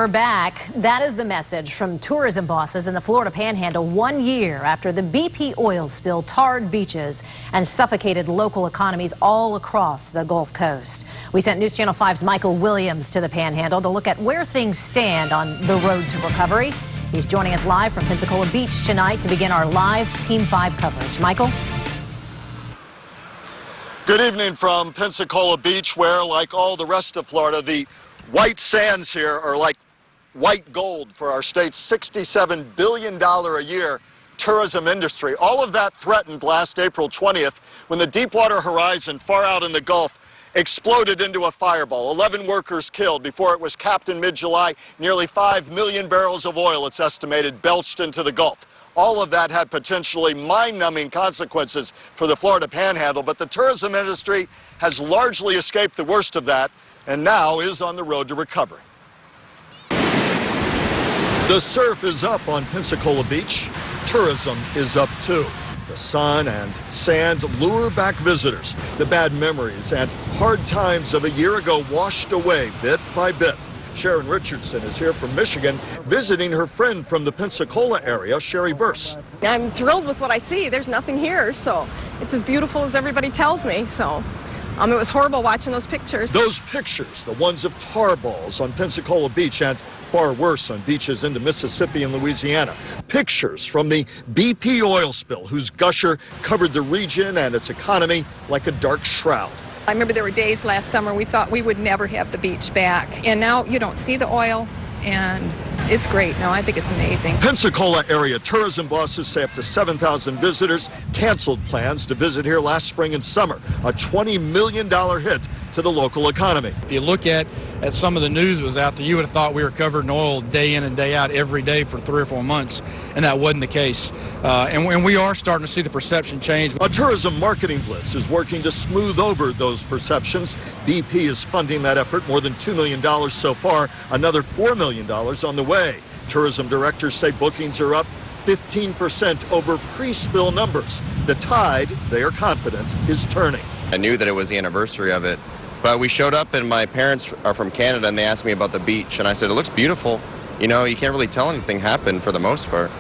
We're back. That is the message from tourism bosses in the Florida Panhandle 1 year after the BP oil spill tarred beaches and suffocated local economies all across the Gulf Coast. We sent News Channel 5's Michael Williams to the Panhandle to look at where things stand on the road to recovery. He's joining us live from Pensacola Beach tonight to begin our live Team 5 coverage. Michael? Good evening from Pensacola Beach, where, like all the rest of Florida, the white sands here are like white gold for our state's $67 billion a year tourism industry. All of that threatened last April 20th when the Deepwater Horizon far out in the Gulf exploded into a fireball. 11 workers killed before it was capped in mid-July. Nearly 5 million barrels of oil, it's estimated, belched into the Gulf. All of that had potentially mind-numbing consequences for the Florida Panhandle, but the tourism industry has largely escaped the worst of that and now is on the road to recovery. The surf is up on Pensacola Beach. Tourism is up too. The sun and sand lure back visitors. The bad memories and hard times of a year ago washed away bit by bit. Sharon Richardson is here from Michigan, visiting her friend from the Pensacola area, Sherry Burse. I'm thrilled with what I see. There's nothing here, so it's as beautiful as everybody tells me. So it was horrible watching those pictures. Those pictures, the ones of tar balls on Pensacola Beach and far worse on beaches into Mississippi and Louisiana. Pictures from the BP oil spill, whose gusher covered the region and its economy like a dark shroud. I remember there were days last summer we thought we would never have the beach back. And now you don't see the oil, and it's great. No, I think it's amazing. Pensacola area tourism bosses say up to 7,000 visitors canceled plans to visit here last spring and summer. A $20 million hit to the local economy. If you look at some of the news that was out there, you would have thought we were covered in oil day in and day out every day for 3 or 4 months, and that wasn't the case. And we are starting to see the perception change. A tourism marketing blitz is working to smooth over those perceptions. BP is funding that effort, more than $2 million so far, another $4 million on the way. Tourism directors say bookings are up 15% over pre-spill numbers. The tide, they are confident, is turning. I knew that it was the anniversary of it, but we showed up and my parents are from Canada and they asked me about the beach, and I said, it looks beautiful. You know, you can't really tell anything happened for the most part.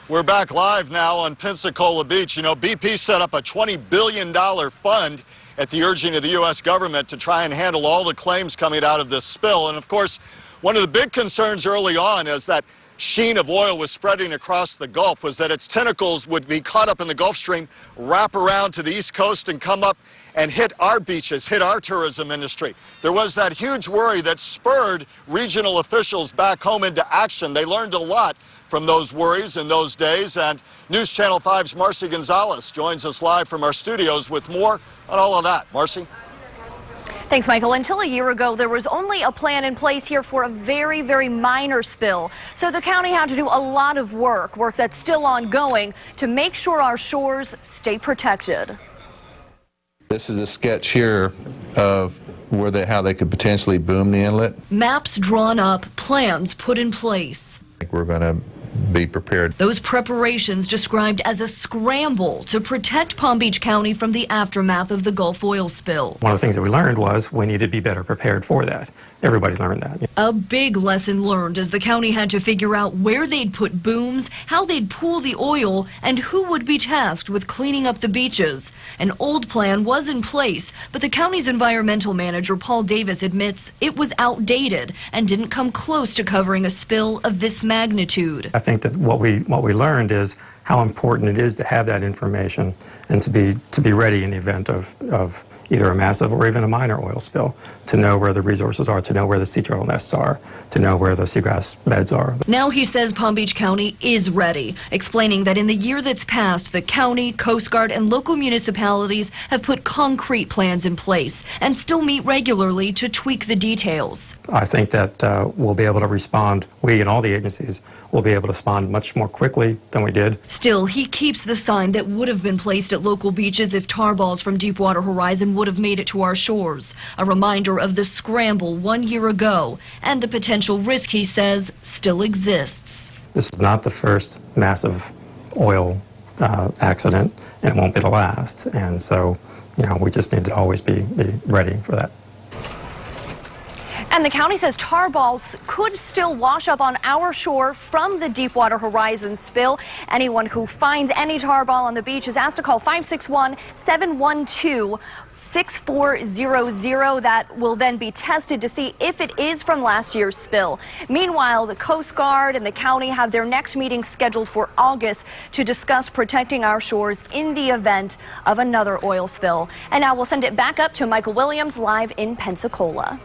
We're back live now on Pensacola Beach. You know, BP set up a $20 billion fund at the urging of the U.S. government to try and handle all the claims coming out of this spill. And of course, one of the big concerns early on as that sheen of oil was spreading across the Gulf was that its tentacles would be caught up in the Gulf Stream, wrap around to the East Coast and come up and hit our beaches, hit our tourism industry. There was that huge worry that spurred regional officials back home into action. They learned a lot from those worries in those days, and News Channel 5's Marci Gonzalez joins us live from our studios with more on all of that. Marci? Thanks, Michael. Until a year ago, there was only a plan in place here for a very, very minor spill. So the county had to do a lot of work that's still ongoing to make sure our shores stay protected. This is a sketch here of how they could potentially boom the inlet. Maps drawn up, plans put in place. We're going to be prepared. Those preparations described as a scramble to protect Palm Beach County from the aftermath of the Gulf oil spill. One of the things that we learned was we needed to be better prepared for that. Everybody learned that. A big lesson learned as the county had to figure out where they'd put booms, how they'd pool the oil, and who would be tasked with cleaning up the beaches. An old plan was in place, but the county's environmental manager, Paul Davis, admits it was outdated and didn't come close to covering a spill of this magnitude. I think that what we learned is how important it is to have that information and to be ready in the event of either a massive or even a minor oil spill, to know where the resources are, to know where the sea turtle nests are, to know where the seagrass beds are. Now he says Palm Beach County is ready, explaining that in the year that's passed, the county, Coast Guard, and local municipalities have put concrete plans in place and still meet regularly to tweak the details. I think that we'll be able to respond, we and all the agencies will be able to respond much more quickly than we did. Still, he keeps the sign that would have been placed at local beaches if tar balls from Deepwater Horizon would have made it to our shores. A reminder of the scramble 1 year ago and the potential risk, he says, still exists. This is not the first massive oil accident, and it won't be the last. And so, you know, we just need to always be ready for that. And the county says tar balls could still wash up on our shore from the Deepwater Horizon spill. Anyone who finds any tar ball on the beach is asked to call 561-712-6400. That will then be tested to see if it is from last year's spill. Meanwhile, the Coast Guard and the county have their next meeting scheduled for August to discuss protecting our shores in the event of another oil spill. And now we'll send it back up to Michael Williams live in Pensacola.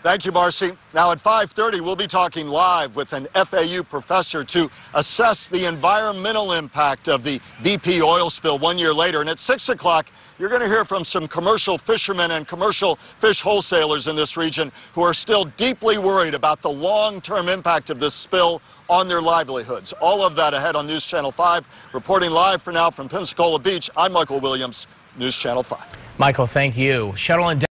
Thank you, Marci. Now at 5:30, we'll be talking live with an FAU professor to assess the environmental impact of the BP oil spill 1 year later. And at 6 o'clock, you're going to hear from some commercial fishermen and commercial fish wholesalers in this region who are still deeply worried about the long-term impact of this spill on their livelihoods. All of that ahead on News Channel 5. Reporting live for now from Pensacola Beach, I'm Michael Williams, News Channel 5. Michael, thank you. Shuttle and